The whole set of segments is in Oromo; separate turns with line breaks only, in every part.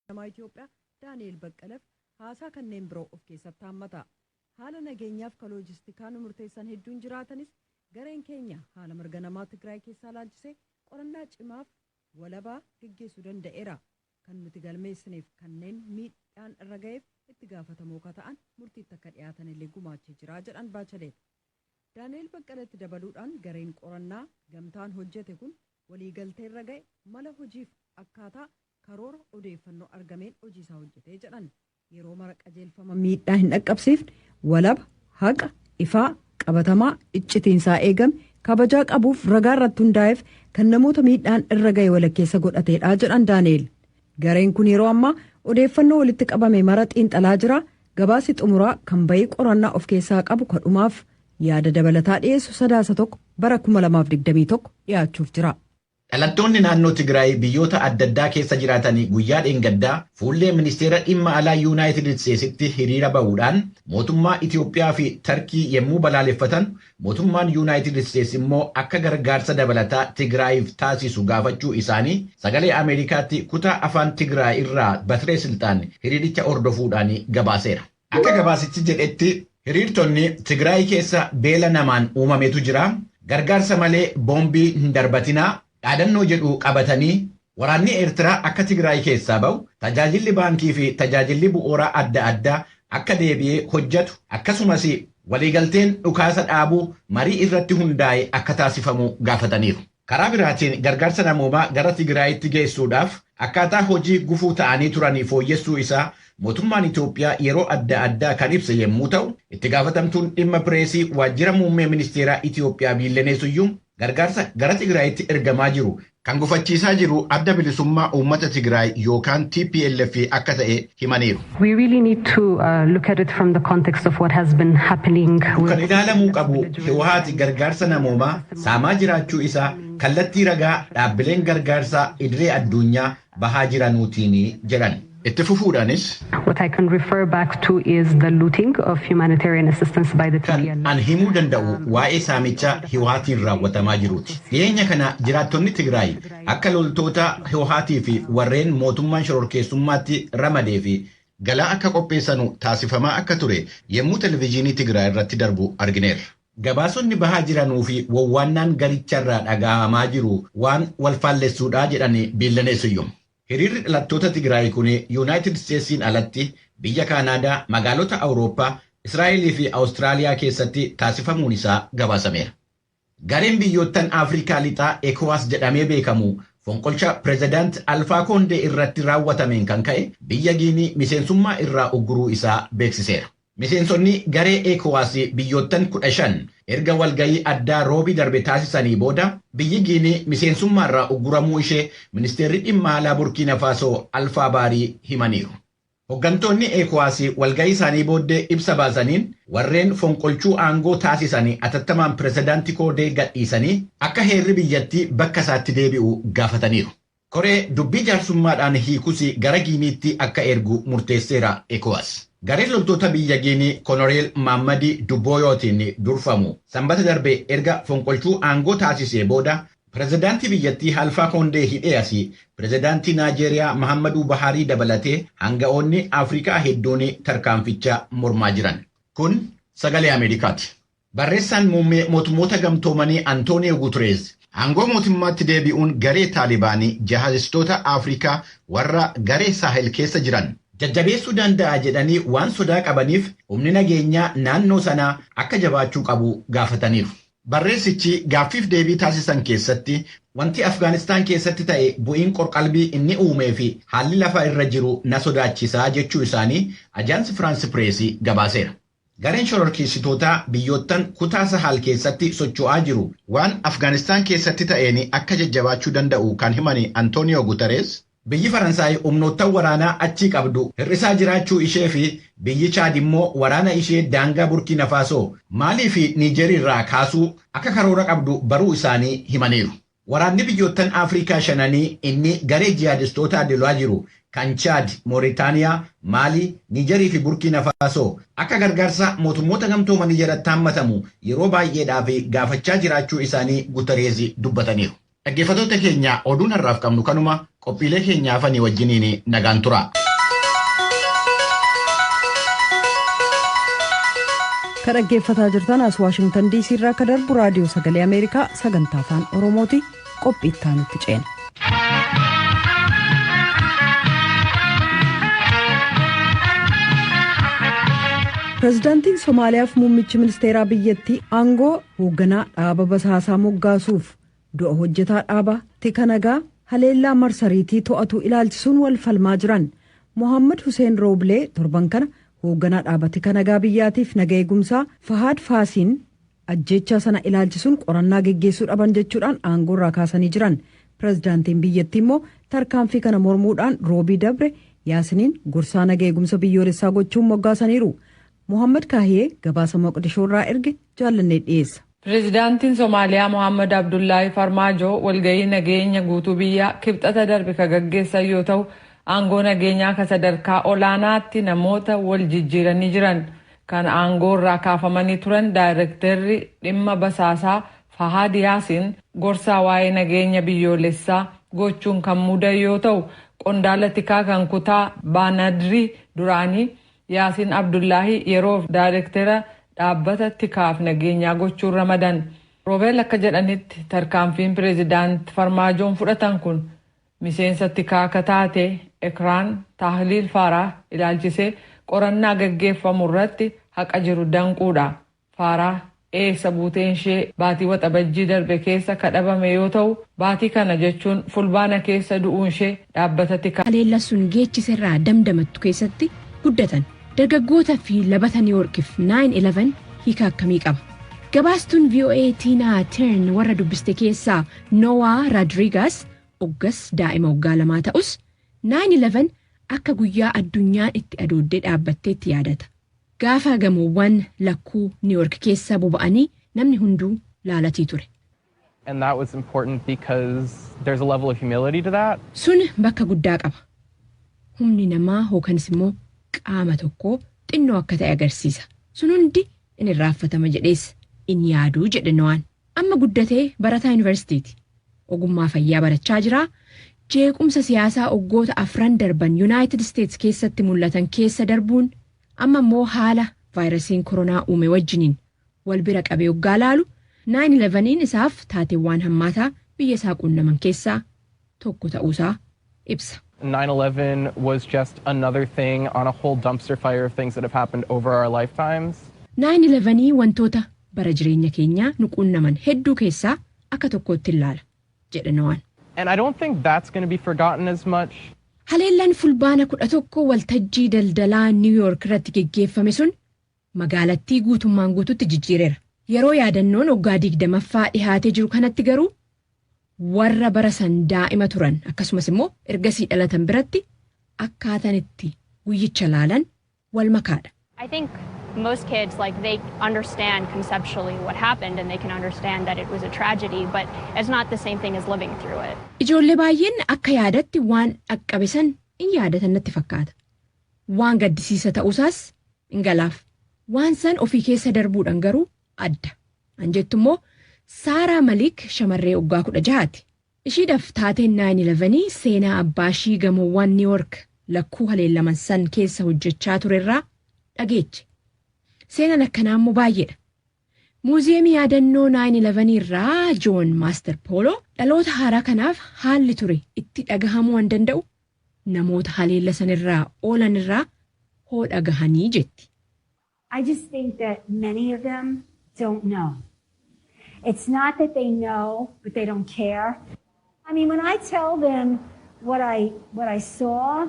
Nama Itoophiyaa Daani'el Baqqaleef haasaa kanneen biroo of keessatti hammata. Haala nageenyaaf ka loojistikaan murteessan hedduun jiraatanis gareen keenya haala mirga namaa Tigraay keessaa laalchisee qorannaa cimaaf walabaa gaggeessuu danda'eera. Kan nuti galmeessineef kanneen miidhaan irra ga'eef itti gaafatamoo ka ta'an murtiitti akka dhiyaatan illee gumaachee jira jedhan Baachaleet. Daani'el Baqqaleetti dabaluudhaan gareen qorannaa gamtaan hojjete kun waliigaltee irra ga'e mala hojiif akkaataa karoora odeeffannoo argameen hojii isaa hojjetee jedhan. Yeroo mara qajeelfama miidhaa hin dhaqqabsiifne walaba haqa ifaa qabatamaa iccitiinsaa eegame kabajaa qabuuf ragaa irratti hundaa'eef kan namoota miidhaan irra ga'e walakkeessa godhateedha jedhan Daani'el. Gareen kun yeroo ammaa odeeffannoo walitti qabame mara xiinxalaa jira. Gabaasi xumuraa kan bayii qorannaa of keessaa qabu kadhumaaf yaada dabalataa dhiyeessu sadaasa tokko bara 2021 dhiyaachuuf jira.
Dhalattoonni naannoo Tigraay biyyoota adda addaa keessa jiraatanii guyyaa dheengaddaa fuullee ministeera dhimma alaa Yuunaayitid Isteetsitti hiriira bahuudhaan mootummaa Itoophiyaa fi Tarkii yommuu balaaleffatan mootummaan Yuunaayitid Isteets immoo akka gargaarsa dabalataa Tigraayiif taasisu gaafachuu isaanii sagalee Ameerikaatti kutaa afaan Tigraay irraa Batiree Siltaan hiriiricha hordofuudhaan gabaaseera. Akka gabaasichi jedhetti hiriirtonni Tigraay keessa beela namaan uumametu jira. Gargaarsa malee boombii hin darbatinaa. Dhaadannoo jedhu qabatanii waraanni Eertiraa akka Tigraay keessaa bahu tajaajilli baankii fi tajaajilli bu'uuraa adda addaa akka deebi'ee hojjetu akkasumas waliigalteen dhukaasa dhaabuu marii irratti hundaa'e akka taasifamu gaafataniiru. Karaa biraatiin gargaarsa namoomaa gara Tigraayitti geessuudhaaf akkaataa hojii gufuu ta'anii turanii fooyyessuu isaa mootummaan Itoophiyaa yeroo adda addaa kan ibse yommuu ta'u itti gaafatamtuun dhimma pireesii waajjira muummee ministeeraa Itoophiyaa Biillenee Suyyum gargaarsa gara Tigraayitti ergamaa jiru kan gufachiisaa jiru adda bilisummaa uummata Tigraay yookaan TPLF akka ta'e himaniiru.
We really need to look at it from the context of what has been happening.
Kan ilaalamuu qabu Hiwaati gargaarsa namoomaa saamaa jiraachuu isaa kallattii ragaa dhaabbileen gargaarsaa idilee addunyaa bahaa jiranuutiin jedhan. Itti fufuudhaanis
what I can refer back to is the looting of humanitarian assistance by the TPLF.
An himuu danda'u waa'ee saamicha Hiwaatiin raawwatamaa jiruuti. Dhiyeenya kana jiraattonni Tigraay akka loltoota Hiwaatii fi warreen mootummaan shororkeessummaatti ramadee fi galaa akka qopheessanu taasifamaa akka ture yommuu televizyiinii Tigraay irratti darbu argineerra. Gabaasonni bahaa jiranuu fi wawwaannaan garicharraa dhaga'amaa jiru waan wal faallessuudhaa jedhanii Biillenee Suyyum. Hiriirri dhalattoota Tigraay kun Yuunaayitid Isteetsiin alatti biyya Kaanaadaa, magaalota Awurooppaa, Israa'elii fi Awustiraaliyaa keessatti taasifamuun isaa gabaasameera. Gareen biyyoottan Afrikaa lixaa ECOWAS jedhamee beekamu fonqolcha pireezidaant Alfaa Koondee irratti raawwatameen kan ka'e biyya Giinii miseensummaa irraa ugguruu isaa beeksiseera. Miseensonni garee ECOWAS biyyoottan 15 erga walgayii addaa roobii darbe taasisanii booda biyyi Giinii miseensummaa irraa ugguramuu ishee ministeerri dhimma alaa Burkiina Faasoo Alfaa Baarii himaniiru. Hoggantoonni ECOWAS walgayii isaanii booddee ibsa baasaniin warreen fonqolchuu aangoo taasisanii atattamaan pireezidaantii Koondee gadhiisanii akka heerri biyyattii bakka isaatti deebi'u gaafataniiru. Koree dubbii jaarsummaadhaan hiikus gara Giiniitti akka ergu murteesseera ECOWAS. Gareen loltoota biyya Giinii Konoreel Maammadi Dubbooyootiin durfamu sanbata darbe erga fonqolchuu aangoo taasisee booda pireezidaantii biyyattii Alfaa Koondee hidhee asii pireezidaantii Naajeeriyaa Mahammaduu Baharii dabalatee hanga'oonni Afrikaa hedduun tarkaanficha mormaa jiran. Kun sagalee Ameerikaati. Barreessaan muummee mootummoota gamtoomanii Antooniyoo Guutereez aangoo mootummaatti deebi'uun garee Taalibaanii jihadistoota Afrikaa warra garee Saahel keessa jiran jajjabeessuu danda'a jedhanii waan sodaa qabaniif humni nageenyaa naannoo sanaa akka jabaachuu qabu gaafataniiru. Barreessichi gaaffiif deebii taasisan keessatti wanti Afgaanistaan keessatti ta'e bu'iin qorqalbii inni uumee fi haalli lafa irra jiru na sodaachisaa jechuu isaanii ajaansi Firaansi Pireesii gabaaseera. Gareen shororkeessitootaa biyyoottan kutaa Sahal keessatti socho'aa jiru waan Afgaanistaan keessatti ta'een akka jajjabaachuu danda'u kan himani Antooniyoo Guutereez biyyi Faransaay humnoottan waraanaa achii qabdu hir'isaa jiraachuu ishee fi biyyi Chaad immoo waraana ishee daangaa Burkiina Faasoo Maalii fi Niijerii irraa kaasuu akka karoora qabdu baruu isaanii himaniiru. Waraanni biyyoottan Afrikaa shananii inni garee jihadistootaa lolaa jiru kan Chaad, Mooritaaniyaa, Maalii, Niijerii fi Burkiina Faasoo akka gargaarsa mootummoota gamtoomanii jalatti hammatamu yeroo baay'eedhaaf gaafachaa jiraachuu isaanii Guutereez dubbataniiru. Dhaggeeffattoota keenya oduun har'aaf qabnu kanuma qophiilee keenyaa hafanii wajjiniin nagaan tura.
Kan dhaggeeffataa jirtan as Waashingtan DC irraa kan darbu raadiyoo sagalee Ameerikaa sagantaa afaan Oromooti. Qophii itti aanutti ceena. Pireezidaantiin Somaaliyaaf muummichi ministeeraa biyyattii aangoo hoogganaa dhaaba basaasaa moggaasuuf du'a hojjetaa dhaaba tika nagaa haleellaa marsariitii to'atu ilaalchisuun wal falmaa jiran Mohammad Hussein Rooblee torban kana hoogganaa dhaaba tika nagaa biyyaatiif naga eegumsaa Fahaad Faasiin ajjeechaa sana ilaalchisuun qorannaa geggeessuu dhaban jechuudhaan aangoo irraa kaasanii jiran. Pireezidaantiin biyyattii immoo tarkaanfii kana mormuudhaan roobii dabre Yaasiniin gorsaa naga eegumsa biyyoolessaa gochuun moggaasaniiru. Mohammad Kaahiyee gabaasa Moqdishoo irraa erge jaallannee dhiyeessa.
Pireezidaantiin Somaaliyaa Mohammad Abdullaahi Farmaajoo walgahii nageenya guutuu biyyaa kibxata darbe ka gaggeessan yoo ta'u aangoo nageenyaa ka sadarkaa olaanaatti namoota wal jijjiiranii jiran kan aangoo irraa kaafamanii turan daayirektarri dhimma basaasaa Fahaad Yaasiin gorsaa waa'ee nageenya biyyoolessaa gochuun kan muudan yoo ta'u qondaala tikaa kan kutaa Baanadrii duraanii Yaasiin Abdullaahi yeroof daayirektara dhaabbata tikaaf nageenyaa gochuun ramadan. Roobeel akka jedhanitti tarkaanfiin pireezidaanti Farmaajoon fudhatan kun miseensa tikaa akka taate Ekraan Tahliil Faaraa ilaalchisee qorannaa gaggeeffamu irratti haqa jiru danquudha. Faaraa eessa buuteen ishee baatii waxabajjii darbe keessa kadhabame yoo ta'u baatii kana jechuun fulbaana keessa du'uun ishee dhaabbata tikaa.
Haleella sun geechiserraa damdamattu keessatti guddatan. Dargaggoota fi labata New Yorkiif 9/11 hiika akkamii qaba? Gabaastuun VOA Tina Turn warra dubbiste keessaa Noah Rodriguez oggas daa'ima waggaa 2 ta'us 9/11 akka guyyaa addunyaan itti adooddee dhaabbatteetti yaadata. Gaafa gamoowwan lakkuu New York keessa boba'anii namni hunduu laalatii ture.
And that was important because there's a level of humility to that.
Sun bakka guddaa qaba. Humni namaa hookanis immoo qaama tokko xinnoo akka ta'e agarsiisa. Sun hundi in irraanfatama jedhees in yaaduu jedhe Noaan. Amma guddatee barataa yuunivarsiitiiti. Ogummaa fayyaa barachaa jira. Jeequmsa siyaasaa waggoota 4 darban United States keessatti mul'atan keessa darbuun amma immoo haala vaayirasiin koronaa uume wajjiniin wal bira qabee waggaa laalu 9/11 isaaf taateewwan hammaataa biyya isaa qunnaman keessaa tokko ta'uusaa ibsa.
9/11 was just another thing on a whole dumpster fire of things that have happened over our lifetimes.
9/11 wantoota bara jireenya keenyaa nu qunnaman hedduu keessaa akka tokkotti ilaala jedhe Noaan.
And I don't think that's going to be forgotten as much.
Haleellaan fulbaana 11 waltajjii daldalaa New York irratti geggeeffame sun magaalattii guutummaan guututti jijjiireera. Yeroo yaadannoon waggaa 20ffaa dhihaatee jiru kanatti garuu warra bara san daa'ima turan akkasumas immoo ergasii dhalatan biratti akkaataan itti guyyicha laalan wal makaadha.
I think most kids they understand conceptually what happened and they can understand that it was a tragedy, but it's not the same thing as living through it.
Ijoollee baay'een akka yaadatti waan dhaqqabe san in yaadatan natti fakkaata. Waan gaddisiisa ta'uusaas in galaaf. Waan san ofii keessa darbuudhaan garuu adda. Anjettu immoo Saaraa Malik shamarree waggaa 16ti. Ishiidhaaf taateen 9/11 seenaa abbaa ishii gamoowwan New York lakkuu haleellaman san keessa hojjechaa turerraa dhageeche. Seenaan akkanaa immoo baay'eedha. Muuziyeemii yaadannoo 9/11 irraa John Master Polo dhaloota haaraa kanaaf haalli ture itti dhagahamuu waan danda'u namoota haleella sanirraa oolan irraa hoo dhagahanii jetti.
I just think that many of them don't know. It's not that they know, but they don't care. I mean, when I tell them what I saw,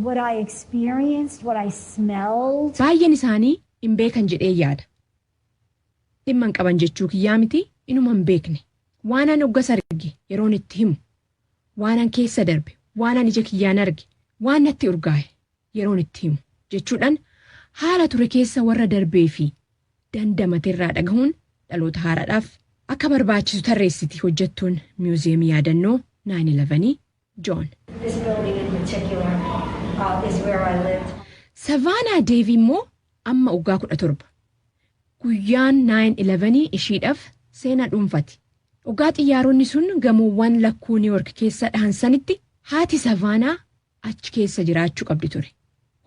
what I experienced, what I smelled.
Baay'een isaanii hin beekan jedhee yaada. Dhimma hin qaban jechuu kiyyaa miti inuma hin beekne. Waanan oggas arge yeroon itti himu. Waanan keessa darbe, waanan ija kiyyaan arge, waan natti urgaa'e yeroon itti himu jechuudhaan haala ture keessa warra darbee fi dandamateerraa dhagahuun dhaloota haaraadhaaf akka barbaachisu tarreessiti hojjettuun muuziyeemii yaadannoo 9/11 John.
This building in particular is where I lived.
Savannah Devi immoo amma waggaa 17. Guyyaan 9/11 ishiidhaaf seenaa dhuunfati. Ogaa xiyyaaronni sun gamoowwan lakkuu New York keessa dhahansanitti haati Savaanaa achi keessa jiraachuu qabdi ture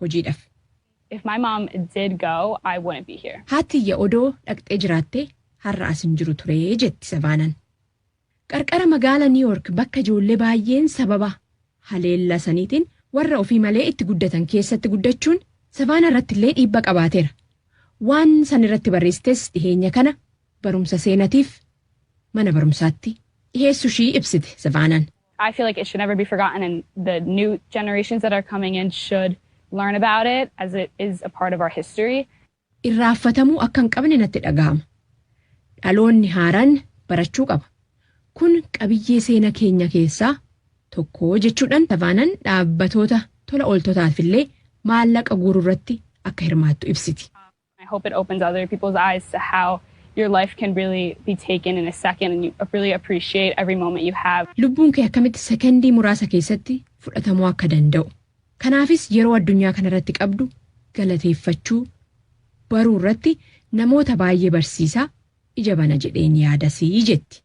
hojiidhaaf.
If my mom did go, I wouldn't be here.
Haatiyya odoo dhaqxee jiraattee har'a as hin jiru ture jetti Savaanaan. Qarqara magaala New York bakka ijoollee baay'een sababa haleellaa saniitiin warra ofii malee itti guddatan keessatti guddachuun Savaanaa irratti illee dhiibbaa qabaateera. Waan san irratti barreessites dhiheenya kana barumsa seenatiif mana barumsaatti dhiheessu ishii ibsite Savaanaan.
I feel like it should never be forgotten, and the new generations that are coming in should learn about it as it is a part of our history.
Irraanfatamuu akka hin qabne natti dhagahama. Dhaloonni haaraan barachuu qaba. Kun qabiyyee seenaa keenya keessaa tokko jechuudhaan Savaanaan dhaabbatoota tola ooltotaaf illee maallaqa guuruu irratti akka hirmaattu ibsiti.
I hope it opens other people's eyes to how your life can really be taken in a second, and you really appreciate every moment you have.
Lubbuun kee akkamitti sekendii muraasa keessatti fudhatamuu akka danda'u. Kanaafis yeroo addunyaa kanarratti qabdu galateeffachuu baruu irratti namoota baay'ee barsiisaa ija bana jedheen yaadasii jetti.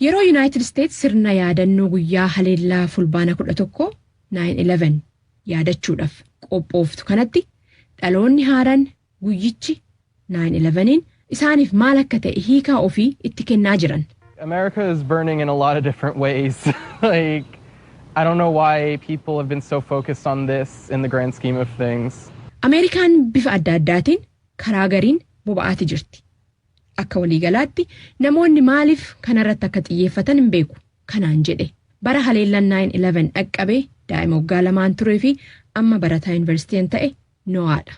Yeroo United States sirna yaadannoo guyyaa haleellaa fulbaana 11 9/11 yaadachuudhaaf qophooftu kanatti dhaloonni haaraan guyyichi 9/11 isaaniif maal akka ta'e hiikaa ofii itti kennaa jiran.
America is burning in a lot of different ways. Like, I don't know why people have been so focused on this in the grand scheme of things.
Ameerikaan bifa adda addaatiin karaa gariin boba'aati jirti. Akka waliigalaatti namoonni maaliif kanarratti akka xiyyeeffatan hin beeku. Kanaan jedhe bara haleellaan 9/11 dhaqqabee daa'ima waggaa 2 turee fi amma barataa yuunivarsiitiin ta'e Noaadha.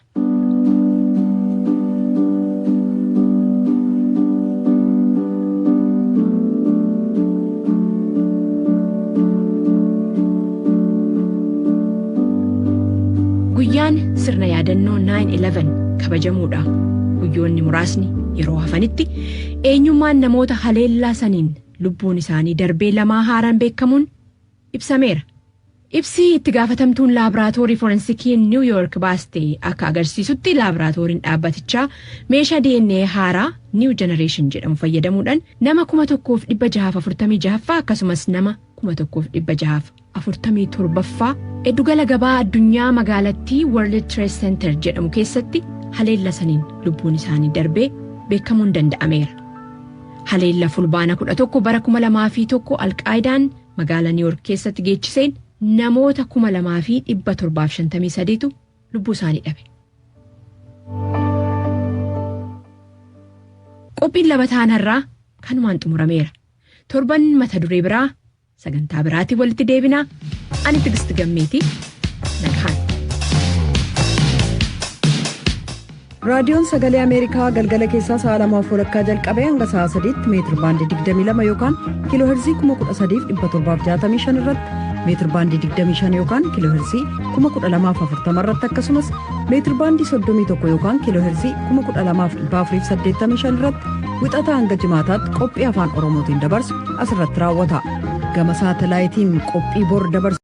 Guyyaan sirna yaadannoo 9/11 kabajamuudha. Guyyoonni muraasni yeroo hafanitti eenyummaan namoota haleellaa saniin lubbuun isaanii darbee lamaa haaraan beekamuun ibsameera. Ibsi itti gaafatamtuun laaboraatoorii forensikii New York baaste akka agarsiisutti laaboraatooriin dhaabbatichaa meeshaa DNA haaraa New Generation jedhamu fayyadamuudhaan nama 1646 akkasumas nama 1647 Eddugala gabaa addunyaa magaalattii World Trade Center jedhamu keessatti haleella saniin lubbuun isaanii darbee beekamuun danda'ameera. Haleella fulbaana 11 bara 2001 Alqaayidaan magaalaa New York keessatti geechiseen namoota 2753tu lubbuu isaanii dhabe. Qophiin labataan har'aa kanumaan xumurameera. Torban mata duree biraa sagantaa biraatii walitti deebinaa. Ani Tigist Gammeetii nagahaan.
Raadiyoon Sagalee Ameerikaa galgala keessaa sa'a 2:00 jalqabee hanga sa'a 3tti meetir baandii 22 yookaan kiiloo heerzii 13765 irratti meetir baandii 25 yookaan kiiloo heerzii 12040 irratti akkasumas meetir baandii 31 yookaan kiiloo heerzii 12485 irratti wixataa hanga jimaataatti qophii afaan Oromootiin dabarsu asirratti raawwata. Gama saatalaayitiin qophii bor dabarsu.